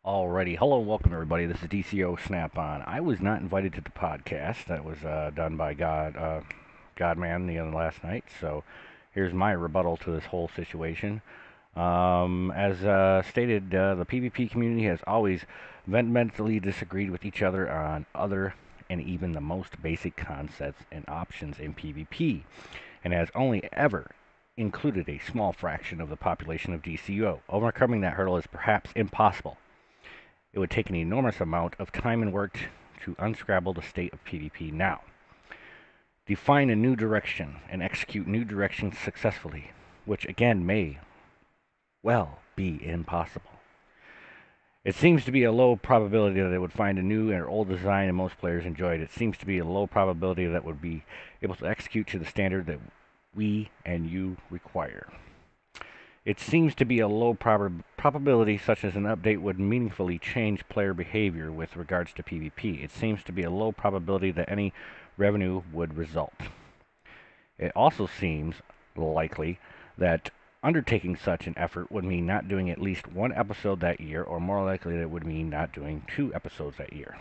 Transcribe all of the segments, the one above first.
Alrighty, hello and welcome everybody. This is DCO Snap-on. I was not invited to the podcast. That was done by Godman the other last night. So here's my rebuttal to this whole situation. As stated, the PvP community has always vehemently disagreed with each other on other and even the most basic concepts and options in PvP, and has only ever included a small fraction of the population of DCUO. Overcoming that hurdle is perhaps impossible. It would take an enormous amount of time and work to unscramble the state of PvP now. Define a new direction and execute new directions successfully, which again may well be impossible. It seems to be a low probability that it would find a new or old design and most players enjoyed. It seems to be a low probability that would be able to execute to the standard that we and you require. It seems to be a low probability such as an update would meaningfully change player behavior with regards to PvP. It seems to be a low probability that any revenue would result. It also seems likely that undertaking such an effort would mean not doing at least one episode that year, or more likely that it would mean not doing 2 episodes that year.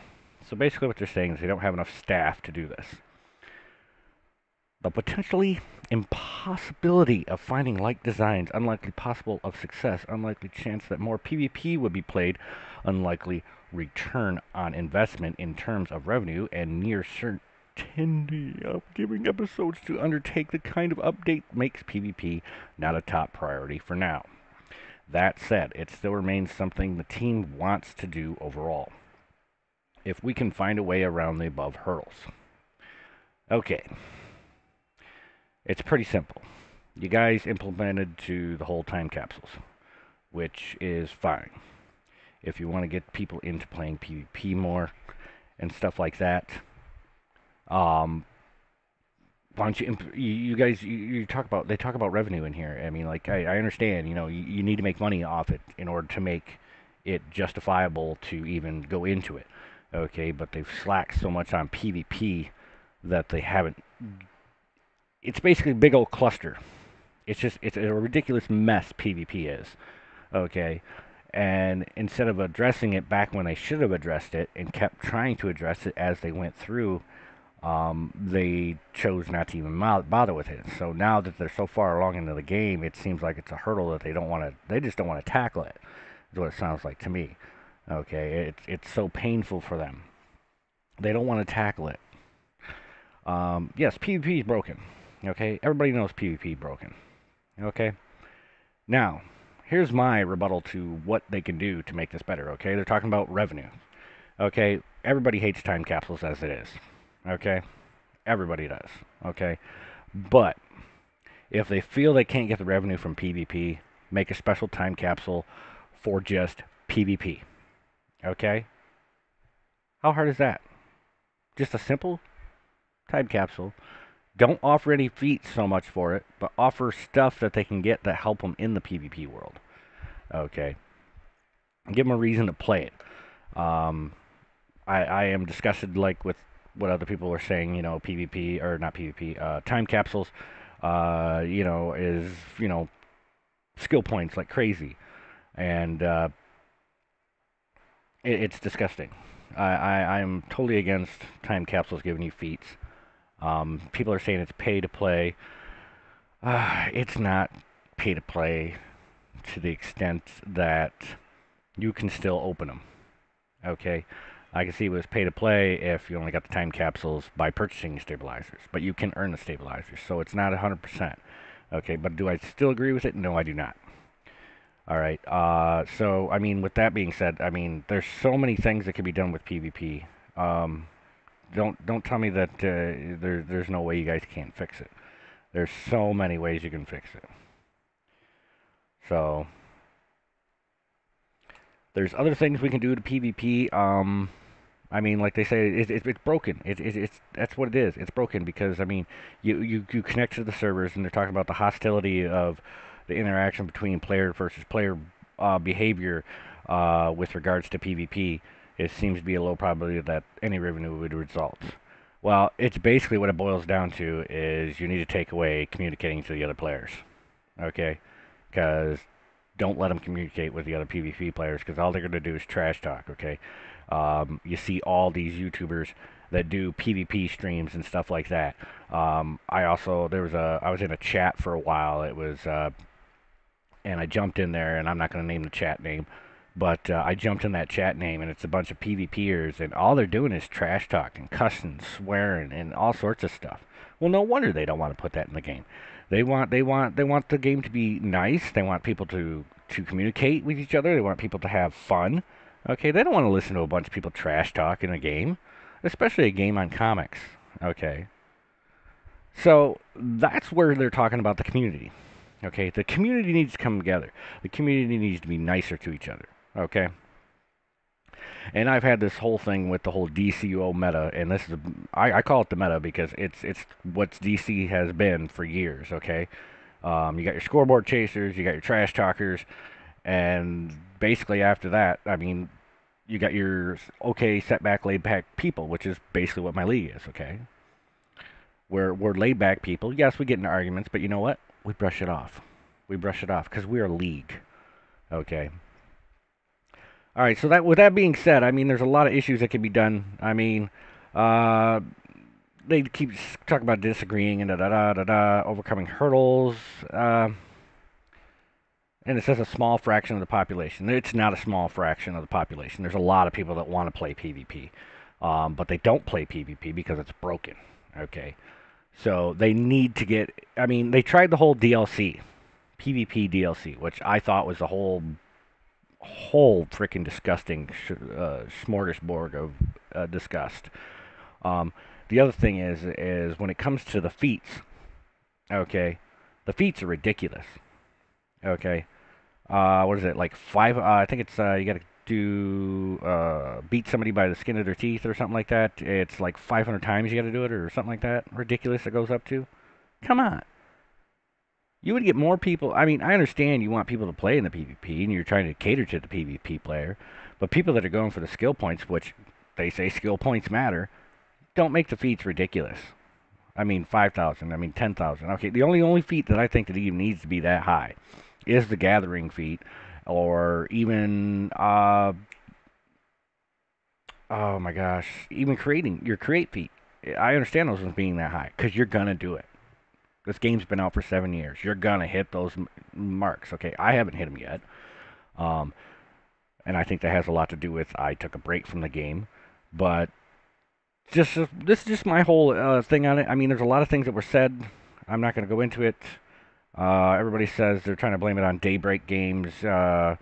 So basically what they're saying is they don't have enough staff to do this. The potentially impossibility of finding like designs, unlikely possible of success, unlikely chance that more PvP would be played, unlikely return on investment in terms of revenue, and near certainty of giving episodes to undertake the kind of update makes PvP not a top priority for now. That said, it still remains something the team wants to do overall, if we can find a way around the above hurdles. Okay, it's pretty simple. You guys implemented to the whole time capsules, which is fine. If you want to get people into playing PvP more and stuff like that, um, why don't you guys you talk about they talk about revenue in here. I mean, like I understand, you need to make money off it in order to make it justifiable to even go into it. Okay, but they've slacked so much on PvP that they haven't. It's basically a big old cluster. It's a ridiculous mess PvP is. Okay, and instead of addressing it back when they should have addressed it and kept trying to address it as they went through, they chose not to even bother with it. So now that they're so far along into the game, it seems like it's a hurdle that they just don't want to tackle it. Is what it sounds like to me. Okay, it's so painful for them. They don't want to tackle it. Yes, PvP is broken. Okay, everybody knows PvP broken. Okay, now here's my rebuttal to what they can do to make this better. Okay, they're talking about revenue. Okay, everybody hates time capsules as it is. Okay, everybody does. Okay, but if they feel they can't get the revenue from PvP, make a special time capsule for just PvP. Okay, how hard is that? Just a simple time capsule. Don't offer any feats so much for it, but offer stuff that they can get that help them in the PvP world. Okay, give them a reason to play it. I am disgusted like with what other people are saying. PvP or not PvP. Time capsules. Is skill points like crazy, and it's disgusting. I'm totally against time capsules giving you feats. People are saying it's pay to play. It's not pay to play to the extent that you can still open them. Okay, I can see it was pay to play if you only got the time capsules by purchasing stabilizers, but you can earn the stabilizers, so it's not 100%. Okay, but do I still agree with it? No, I do not. All right. So I mean, with that being said, I mean, there's so many things that can be done with PvP. Um, don't tell me that there's no way you guys can't fix it. There's so many ways you can fix it. So there's other things we can do to PvP. I mean, like they say, it's broken. It's that's what it is. It's broken because I mean, you connect to the servers, and they're talking about the hostility of the interaction between player versus player behavior with regards to PvP. It seems to be a low probability that any revenue would result. Well, it's basically what it boils down to is you need to take away communicating to the other players. Okay, because don't let them communicate with the other PvP players because all they're going to do is trash talk, okay? You see all these YouTubers that do PvP streams and stuff like that. I was in a chat for a while. And I jumped in there, and I'm not going to name the chat name, but I jumped in that chat name, and it's a bunch of PvPers, and all they're doing is trash talking, cussing, swearing, and all sorts of stuff. Well, no wonder they don't want to put that in the game. They want the game to be nice. They want people to communicate with each other. They want people to have fun. Okay, they don't want to listen to a bunch of people trash talk in a game, especially a game on comics. Okay, so that's where they're talking about the community. Okay, the community needs to come together. The community needs to be nicer to each other. Okay, and I've had this whole thing with the whole DCUO meta, and I call it the meta because it's what DC has been for years. Okay, you got your scoreboard chasers, you got your trash talkers, and basically after that, I mean, you got your okay, setback, laid back people, which is basically what my league is. Okay, we're laid back people. Yes, we get into arguments, but you know what? We brush it off. We brush it off because we're a league. Okay. All right. So that with that being said, I mean, there's a lot of issues that can be done. I mean, uh, they keep talking about disagreeing and da da da da da, overcoming hurdles. And it says a small fraction of the population. It's not a small fraction of the population. There's a lot of people that want to play PvP, but they don't play PvP because it's broken. Okay. So they need to get. I mean, they tried the whole DLC, PvP DLC, which I thought was a whole freaking disgusting smorgasbord of disgust. Um, the other thing is when it comes to the feats, okay, the feats are ridiculous. Okay, what is it like five? I think it's you got to do beat somebody by the skin of their teeth or something like that. It's like 500 times you got to do it or something like that. Ridiculous. It goes up to. Come on. You would get more people. I mean, I understand you want people to play in the PvP and you're trying to cater to the PvP player, but people that are going for the skill points, which they say skill points matter, don't make the feats ridiculous. I mean, 5,000. I mean, 10,000. Okay, the only feat that I think that even needs to be that high is the gathering feat, or even oh my gosh, even creating your create feat. I understand those ones being that high because you're gonna do it. This game's been out for 7 years. You're gonna hit those marks. Okay, I haven't hit them yet, um, and I think that has a lot to do with I took a break from the game. But just this is just my whole thing on it. I mean, there's a lot of things that were said. I'm not gonna go into it. Everybody says they're trying to blame it on Daybreak Games. Ever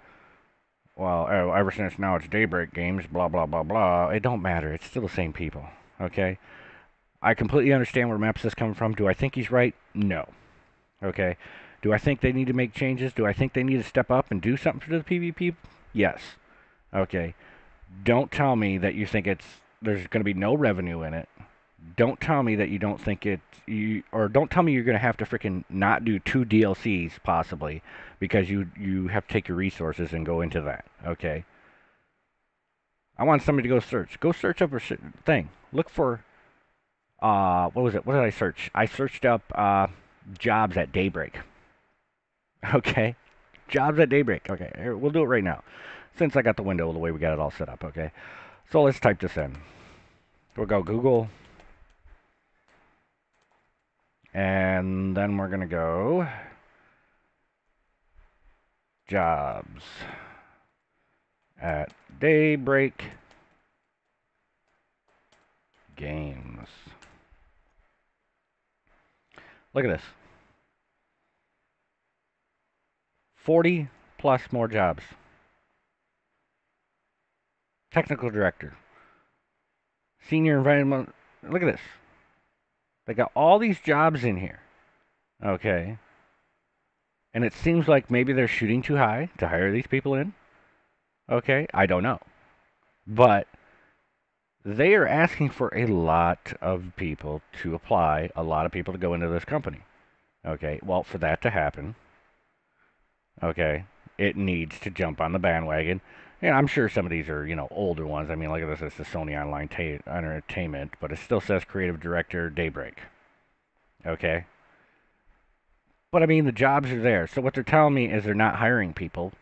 since now it's Daybreak Games. Blah blah blah blah. It don't matter. It's still the same people. Okay. I completely understand where Mepps is coming from. Do I think he's right? No. Okay. Do I think they need to make changes? Do I think they need to step up and do something for the PvP? Yes. Okay. Don't tell me that you think there's going to be no revenue in it. Don't tell me that you don't think or don't tell me you're going to have to freaking not do 2 DLCs possibly because you have to take your resources and go into that. Okay. I want somebody to go search. Go search up a thing. Look for what was it? What did I search? I searched up jobs at Daybreak. Okay, jobs at Daybreak. Okay, here, we'll do it right now, since I got the window the way we got it all set up. Okay, so let's type this in. We'll go Google, and then we're gonna go jobs at Daybreak Games. Look at this. 40 plus more jobs. Technical director. Senior environment. Look at this. They got all these jobs in here. Okay. And it seems like maybe they're shooting too high to hire these people in. Okay. I don't know. But they are asking for a lot of people to apply, a lot of people to go into this company. Okay. Well, for that to happen, okay, it needs to jump on the bandwagon. And I'm sure some of these are, older ones. I mean, look at this. It's the Sony Online Entertainment, but it still says creative director Daybreak. Okay. But I mean, the jobs are there. So what they're telling me is they're not hiring people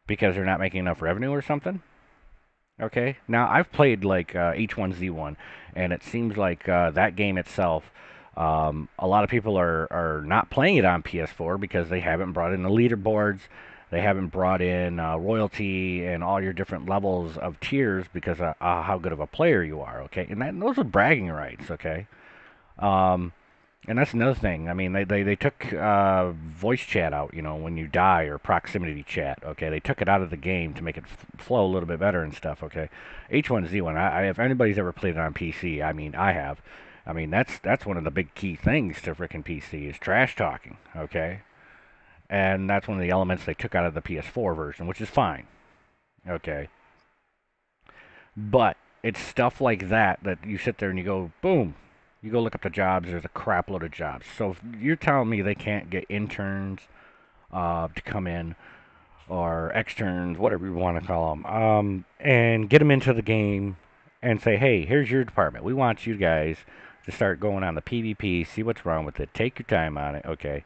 because they're not making enough revenue or something. Okay. Now I've played like H1Z1, and it seems like that game itself. A lot of people are not playing it on PS4 because they haven't brought in the leaderboards, they haven't brought in royalty and all your different levels of tiers because of how good of a player you are. Okay, and those are bragging rights. Okay, um, and that's another thing. I mean, they took voice chat out, you know, when you die or proximity chat. Okay, they took it out of the game to make it flow a little bit better and stuff. Okay, H1Z1. If anybody's ever played it on PC, I mean, I have. I mean, that's one of the big key things to frickin' PC is trash talking. Okay, and that's one of the elements they took out of the PS4 version, which is fine. Okay, but it's stuff like that that you sit there and you go, boom. You go look up the jobs. There's a crap load of jobs. So if you're telling me they can't get interns to come in or externs, whatever you want to call them, and get them into the game and say, hey, here's your department. We want you guys to start going on the PvP, see what's wrong with it, take your time on it. Okay,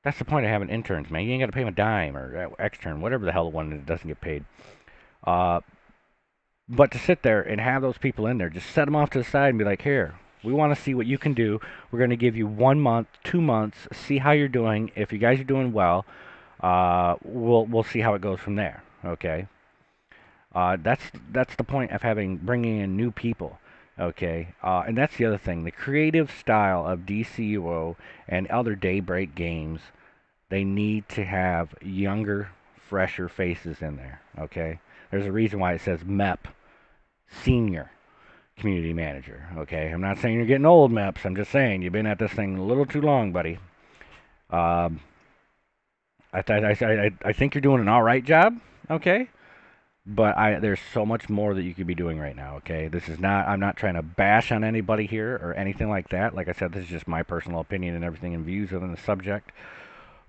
that's the point of having interns, man. You ain't got to pay them a dime or extern, whatever the hell the one that doesn't get paid. Uh, But to sit there and have those people in there, just set them off to the side and be like, here, we want to see what you can do. We're going to give you 1 month, 2 months, see how you're doing. If you guys are doing well, we'll see how it goes from there. Okay. That's the point of having bringing in new people. Okay. And that's the other thing. The creative style of DCUO and other Daybreak games, they need to have younger, fresher faces in there. Okay. There's a reason why it says MEP, senior community manager. Okay, I'm not saying you're getting old, Mepps. I'm just saying you've been at this thing a little too long, buddy. Um, I think you're doing an all right job. Okay, but there's so much more that you could be doing right now. Okay, this is not. I'm not trying to bash on anybody here or anything like that. Like I said, this is just my personal opinion and everything and views on the subject.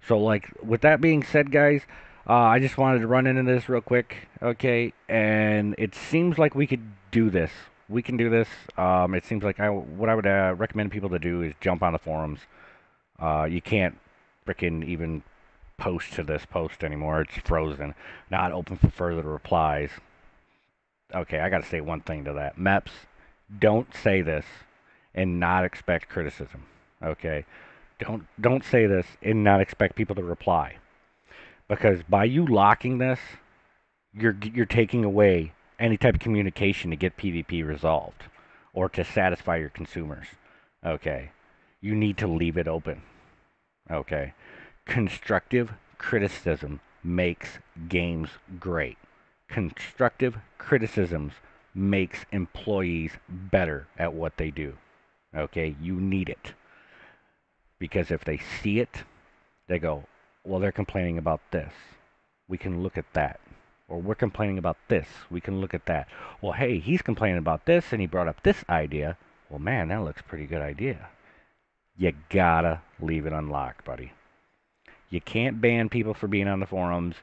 So, like, with that being said, guys, I just wanted to run into this real quick, okay? And it seems like we could do this. We can do this. It seems like what I would recommend people to do is jump on the forums. You can't frickin' even post to this post anymore. It's frozen, not open for further replies. Okay, I got to say one thing to that. Mepps, don't say this and not expect criticism. Okay, don't say this and not expect people to reply because by you locking this, you're taking away any type of communication to get PvP resolved or to satisfy your consumers. Okay, you need to leave it open. Okay, constructive criticism makes games great. Constructive criticisms makes employees better at what they do. Okay, you need it because if they see it, they go, well, they're complaining about this. We can look at that. Or we're complaining about this. We can look at that. Well, hey, he's complaining about this and he brought up this idea. Well, man, that looks a pretty good idea. You gotta leave it unlocked, buddy. You can't ban people for being on the forums.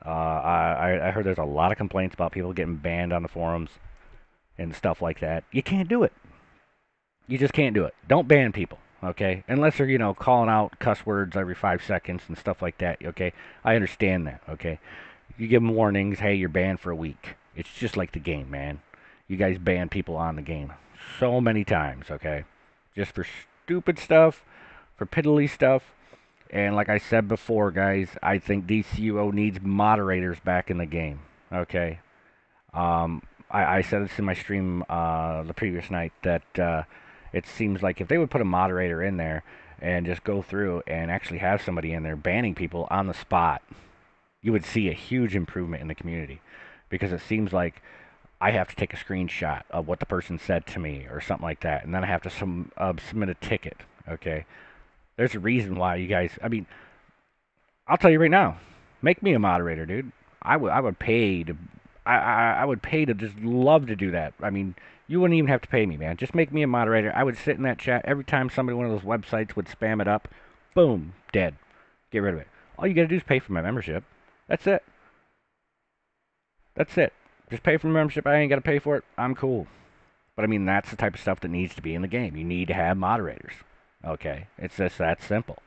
I heard there's a lot of complaints about people getting banned on the forums and stuff like that. You can't do it. You just can't do it. Don't ban people, okay? Unless they're, calling out cuss words every 5 seconds and stuff like that, okay? I understand that, okay? You give them warnings, hey, you're banned for a week. It's just like the game, man. You guys ban people on the game so many times, okay? Just for stupid stuff, for piddly stuff. And like I said before, guys, I think DCUO needs moderators back in the game, okay? I said this in my stream the previous night that it seems like if they would put a moderator in there and just go through and actually have somebody in there banning people on the spot, you would see a huge improvement in the community because it seems like I have to take a screenshot of what the person said to me or something like that, and then I have to submit a ticket. Okay, there's a reason why you guys. I mean, I'll tell you right now, make me a moderator, dude. I would pay to I would pay to just love to do that. I mean, you wouldn't even have to pay me, man. Just make me a moderator. I would sit in that chat every time somebody one of those websites would spam it up. Boom, dead. Get rid of it. All you gotta do is pay for my membership. That's it. That's it. Just pay for my membership. I ain't gotta pay for it. I'm cool. But I mean, that's the type of stuff that needs to be in the game. You need to have moderators. Okay, it's just that simple.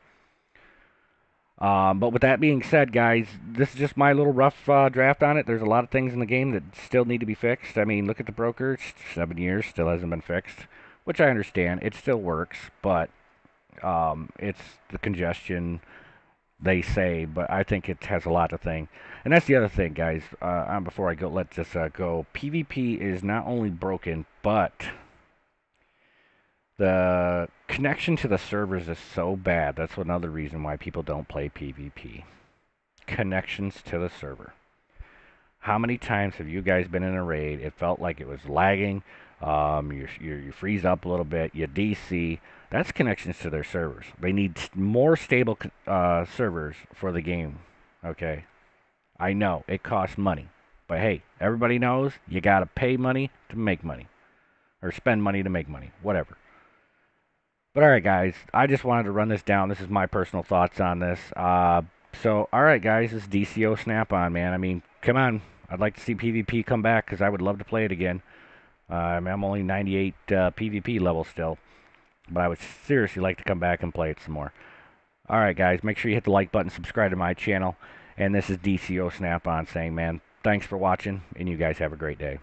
But with that being said, guys, this is just my little rough draft on it. There's a lot of things in the game that still need to be fixed. I mean, look at the broker. It's 7 years, still hasn't been fixed, which I understand. It still works, but it's the congestion, they say, but I think it has a lot to think. And that's the other thing, guys. Before I go, let this go. PvP is not only broken, but the connection to the servers is so bad. That's another reason why people don't play PvP. Connections to the server. How many times have you guys been in a raid? It felt like it was lagging. You freeze up a little bit. You DC. That's connections to their servers. They need more stable servers for the game. Okay, I know it costs money, but hey, everybody knows you gotta pay money to make money, or spend money to make money. Whatever. But all right, guys, I just wanted to run this down. This is my personal thoughts on this. All right, guys, this is DCO Snap On, man. I mean, come on. I'd like to see PvP come back because I would love to play it again. I mean, I'm only 98 PvP level still, but I would seriously like to come back and play it some more. All right, guys, make sure you hit the like button, subscribe to my channel, and this is DCO Snap On saying, man, thanks for watching, and you guys have a great day.